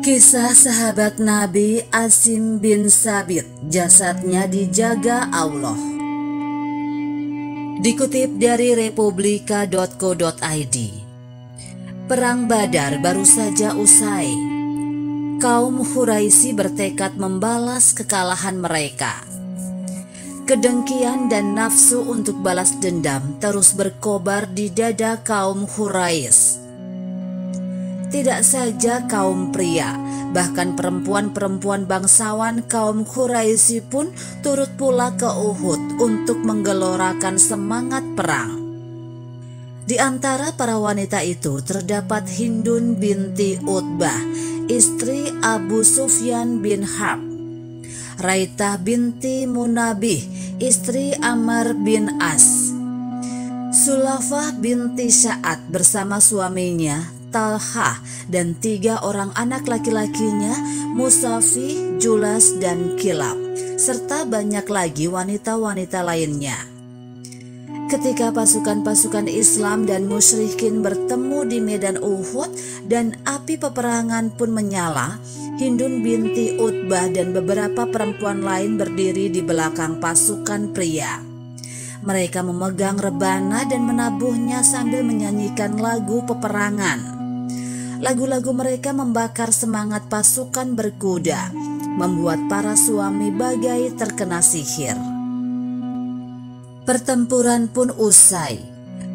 Kisah sahabat Nabi Asim bin Sabit, jasadnya dijaga Allah. Dikutip dari republika.co.id. Perang Badar baru saja usai. Kaum Quraisy bertekad membalas kekalahan mereka. Kedengkian dan nafsu untuk balas dendam terus berkobar di dada kaum Quraisy. Tidak saja kaum pria, bahkan perempuan-perempuan bangsawan kaum Quraisy pun turut pula ke Uhud untuk menggelorakan semangat perang. Di antara para wanita itu terdapat Hindun binti Utbah, istri Abu Sufyan bin Harb, Raitah binti Munabih, istri Ammar bin As, Sulafah binti Sa'ad bersama suaminya Talhah dan 3 orang anak laki-lakinya, Musafi, Julas, dan Kilab, serta banyak lagi wanita-wanita lainnya. Ketika pasukan-pasukan Islam dan musyrikin bertemu di medan Uhud dan api peperangan pun menyala, Hindun binti Utbah dan beberapa perempuan lain berdiri di belakang pasukan pria. Mereka memegang rebana dan menabuhnya sambil menyanyikan lagu peperangan. Lagu-lagu mereka membakar semangat pasukan berkuda, membuat para suami bagai terkena sihir. Pertempuran pun usai.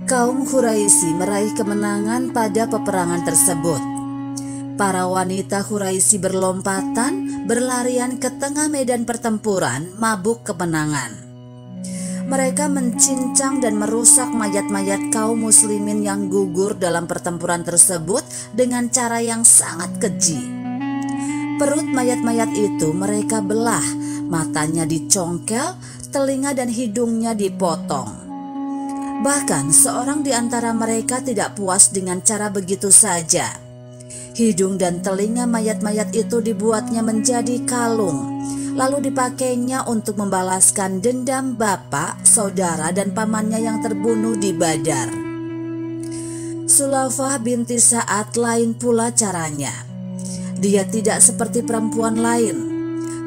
Kaum Quraisy meraih kemenangan pada peperangan tersebut. Para wanita Quraisy berlompatan, berlarian ke tengah medan pertempuran, mabuk kemenangan. Mereka mencincang dan merusak mayat-mayat kaum muslimin yang gugur dalam pertempuran tersebut dengan cara yang sangat keji. Perut mayat-mayat itu mereka belah, matanya dicongkel, telinga dan hidungnya dipotong. Bahkan seorang di antara mereka tidak puas dengan cara begitu saja. Hidung dan telinga mayat-mayat itu dibuatnya menjadi kalung, lalu dipakainya untuk membalaskan dendam bapak, saudara, dan pamannya yang terbunuh di Badar. Sulafah binti Sa'ad lain pula caranya. Dia tidak seperti perempuan lain.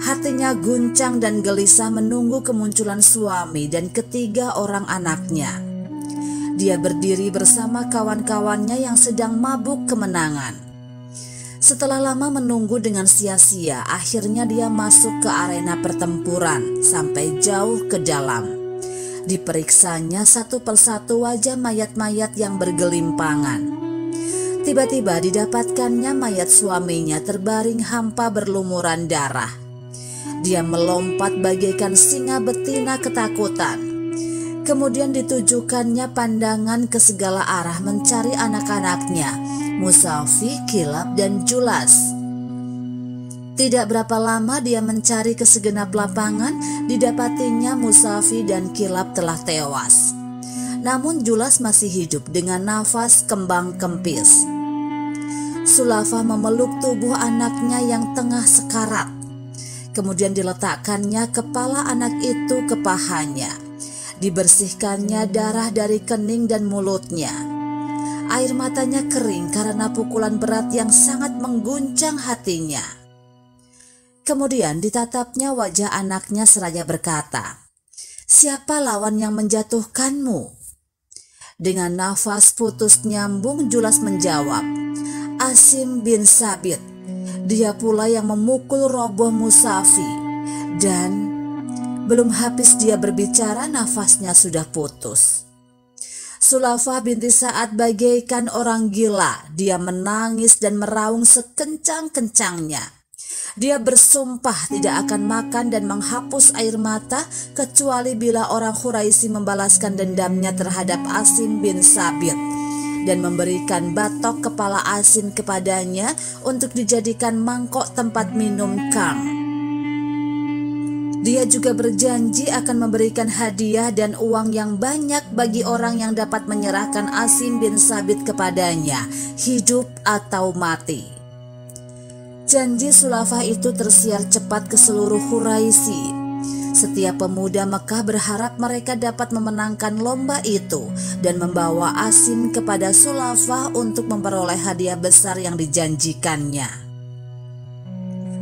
Hatinya guncang dan gelisah menunggu kemunculan suami dan 3 orang anaknya. Dia berdiri bersama kawan-kawannya yang sedang mabuk kemenangan. Setelah lama menunggu dengan sia-sia, akhirnya dia masuk ke arena pertempuran sampai jauh ke dalam. Diperiksanya satu persatu wajah mayat-mayat yang bergelimpangan. Tiba-tiba didapatkannya mayat suaminya terbaring hampa berlumuran darah. Dia melompat bagaikan singa betina ketakutan. Kemudian ditujukannya pandangan ke segala arah mencari anak-anaknya, Musafi, Kilab, dan Julas. Tidak berapa lama dia mencari ke segenap lapangan, didapatinya Musafi dan Kilab telah tewas. Namun Julas masih hidup dengan nafas kembang kempis. Sulafah memeluk tubuh anaknya yang tengah sekarat. Kemudian diletakkannya kepala anak itu ke pahanya. Dibersihkannya darah dari kening dan mulutnya. Air matanya kering karena pukulan berat yang sangat mengguncang hatinya. Kemudian ditatapnya wajah anaknya seraya berkata, "Siapa lawan yang menjatuhkanmu?" Dengan nafas putus nyambung Julas menjawab, "Asim bin Sabit. Dia pula yang memukul roboh Musafi." Dan belum habis dia berbicara, nafasnya sudah putus. Sulafah binti Sa'ad bagaikan orang gila. Dia menangis dan meraung sekencang-kencangnya. Dia bersumpah tidak akan makan dan menghapus air mata kecuali bila orang Quraisy membalaskan dendamnya terhadap Asim bin Sabit dan memberikan batok kepala asin kepadanya untuk dijadikan mangkok tempat minum kang. Dia juga berjanji akan memberikan hadiah dan uang yang banyak bagi orang yang dapat menyerahkan Asim bin Sabit kepadanya, hidup atau mati. Janji Sulafah itu tersiar cepat ke seluruh Quraisy. Setiap pemuda Mekah berharap mereka dapat memenangkan lomba itu dan membawa Asim kepada Sulafah untuk memperoleh hadiah besar yang dijanjikannya.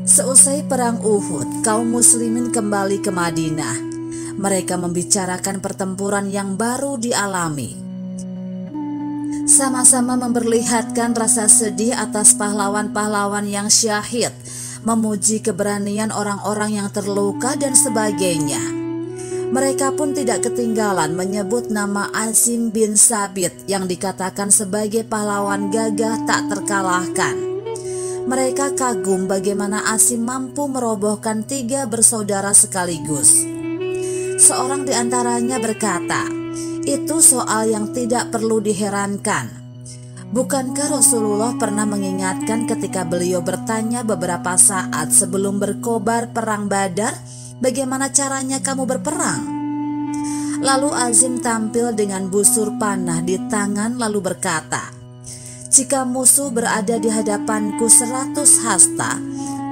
Seusai perang Uhud, kaum muslimin kembali ke Madinah. Mereka membicarakan pertempuran yang baru dialami. Sama-sama memperlihatkan rasa sedih atas pahlawan-pahlawan yang syahid, memuji keberanian orang-orang yang terluka dan sebagainya. Mereka pun tidak ketinggalan menyebut nama Asim bin Sabit yang dikatakan sebagai pahlawan gagah tak terkalahkan. Mereka kagum bagaimana Asim mampu merobohkan 3 bersaudara sekaligus. Seorang di antaranya berkata, "Itu soal yang tidak perlu diherankan. Bukankah Rasulullah pernah mengingatkan ketika beliau bertanya beberapa saat sebelum berkobar perang Badar, bagaimana caranya kamu berperang?" Lalu Azim tampil dengan busur panah di tangan lalu berkata, "Jika musuh berada di hadapanku 100 hasta,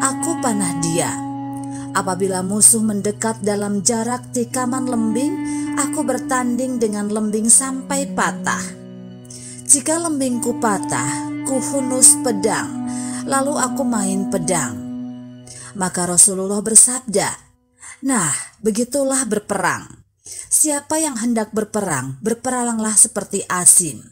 aku panah dia. Apabila musuh mendekat dalam jarak tikaman lembing, aku bertanding dengan lembing sampai patah. Jika lembingku patah, kuhunus pedang, lalu aku main pedang." Maka Rasulullah bersabda, "Nah, begitulah berperang. Siapa yang hendak berperang, berperanglah seperti Asim."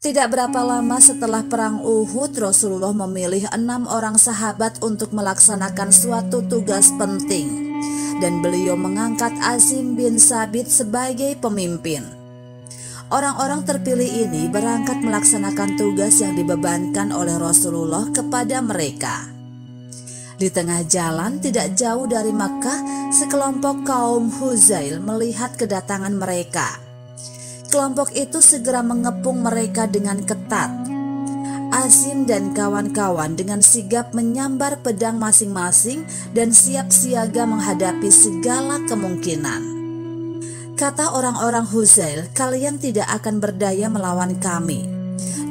Tidak berapa lama setelah perang Uhud, Rasulullah memilih 6 orang sahabat untuk melaksanakan suatu tugas penting, dan beliau mengangkat Asim bin Sabit sebagai pemimpin. Orang-orang terpilih ini berangkat melaksanakan tugas yang dibebankan oleh Rasulullah kepada mereka. Di tengah jalan tidak jauh dari Makkah, sekelompok kaum Huzail melihat kedatangan mereka. Kelompok itu segera mengepung mereka dengan ketat. Asim dan kawan-kawan dengan sigap menyambar pedang masing-masing dan siap siaga menghadapi segala kemungkinan. Kata orang-orang Huzail, "Kalian tidak akan berdaya melawan kami.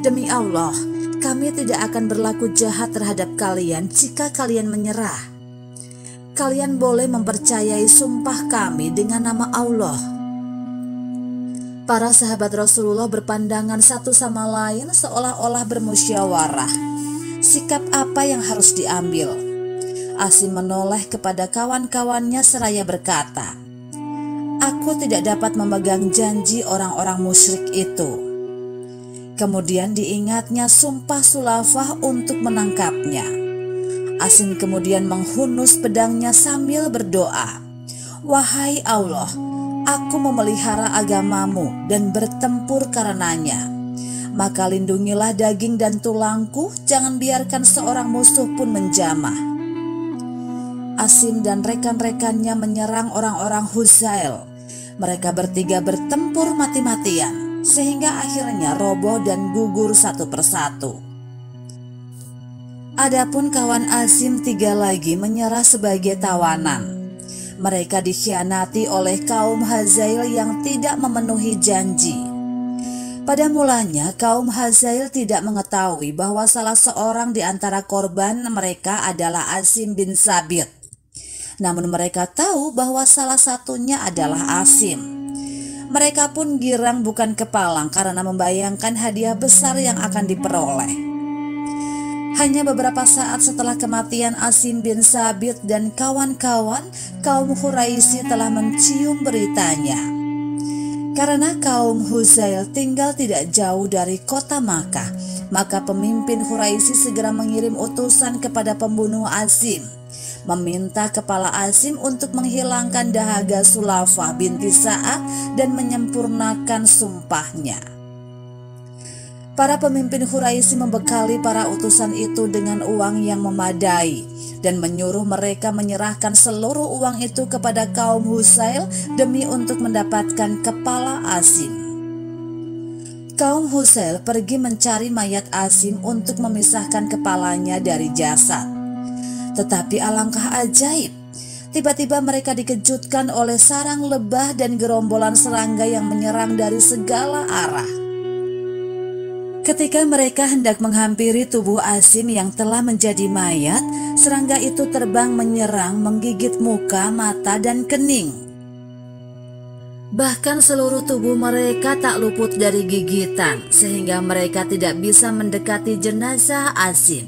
Demi Allah, kami tidak akan berlaku jahat terhadap kalian jika kalian menyerah. Kalian boleh mempercayai sumpah kami dengan nama Allah." Para sahabat Rasulullah berpandangan satu sama lain seolah-olah bermusyawarah. Sikap apa yang harus diambil? Asim menoleh kepada kawan-kawannya seraya berkata, "Aku tidak dapat memegang janji orang-orang musyrik itu." Kemudian diingatnya sumpah Sulafah untuk menangkapnya. Asim kemudian menghunus pedangnya sambil berdoa, "Wahai Allah, aku memelihara agamamu dan bertempur karenanya. Maka lindungilah daging dan tulangku, jangan biarkan seorang musuh pun menjamah." Asim dan rekan-rekannya menyerang orang-orang Huzail. Mereka bertiga bertempur mati-matian, sehingga akhirnya roboh dan gugur satu persatu. Adapun kawan Asim 3 lagi menyerah sebagai tawanan. Mereka dikhianati oleh kaum Huzail yang tidak memenuhi janji. Pada mulanya kaum Huzail tidak mengetahui bahwa salah seorang di antara korban mereka adalah Asim bin Sabit. Namun mereka tahu bahwa salah satunya adalah Asim. Mereka pun girang bukan kepalang karena membayangkan hadiah besar yang akan diperoleh. Hanya beberapa saat setelah kematian Asim bin Sabit dan kawan-kawan, kaum Quraisy telah mencium beritanya. Karena kaum Huzail tinggal tidak jauh dari kota Makkah, maka pemimpin Quraisy segera mengirim utusan kepada pembunuh Asim, meminta kepala Asim untuk menghilangkan dahaga Sulafah binti Sa'ad dan menyempurnakan sumpahnya. Para pemimpin Quraisy membekali para utusan itu dengan uang yang memadai dan menyuruh mereka menyerahkan seluruh uang itu kepada kaum Huzail demi untuk mendapatkan kepala Asim. Kaum Huzail pergi mencari mayat Asim untuk memisahkan kepalanya dari jasad. Tetapi alangkah ajaib, tiba-tiba mereka dikejutkan oleh sarang lebah dan gerombolan serangga yang menyerang dari segala arah. Ketika mereka hendak menghampiri tubuh Asim yang telah menjadi mayat, serangga itu terbang menyerang, menggigit muka, mata, dan kening. Bahkan seluruh tubuh mereka tak luput dari gigitan, sehingga mereka tidak bisa mendekati jenazah Asim.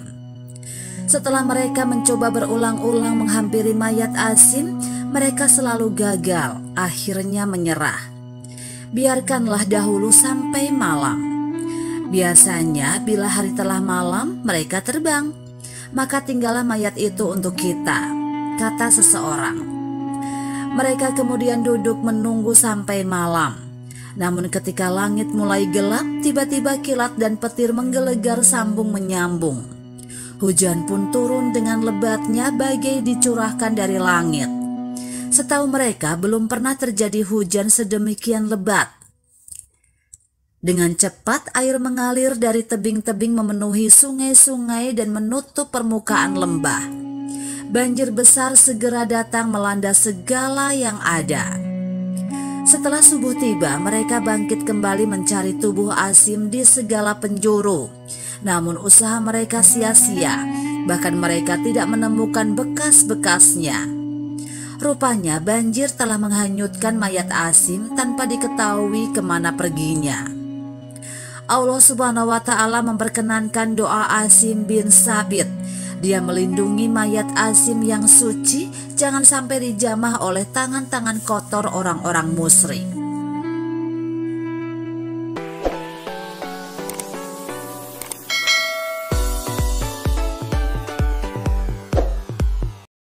Setelah mereka mencoba berulang-ulang menghampiri mayat Asim, mereka selalu gagal, akhirnya menyerah. Biarkanlah dahulu sampai malam. Biasanya bila hari telah malam, mereka terbang. Maka tinggallah mayat itu untuk kita, kata seseorang. Mereka kemudian duduk menunggu sampai malam. Namun ketika langit mulai gelap, tiba-tiba kilat dan petir menggelegar sambung menyambung. Hujan pun turun dengan lebatnya bagai dicurahkan dari langit. Setahu mereka belum pernah terjadi hujan sedemikian lebat. Dengan cepat air mengalir dari tebing-tebing memenuhi sungai-sungai dan menutup permukaan lembah. Banjir besar segera datang melanda segala yang ada. Setelah subuh tiba, mereka bangkit kembali mencari tubuh Asim di segala penjuru. Namun usaha mereka sia-sia, bahkan mereka tidak menemukan bekas-bekasnya. Rupanya banjir telah menghanyutkan mayat Asim tanpa diketahui kemana perginya. Allah Subhanahu wa Ta'ala memperkenankan doa Asim bin Sabit. Dia melindungi mayat Asim yang suci jangan sampai dijamah oleh tangan-tangan kotor orang-orang musyrik.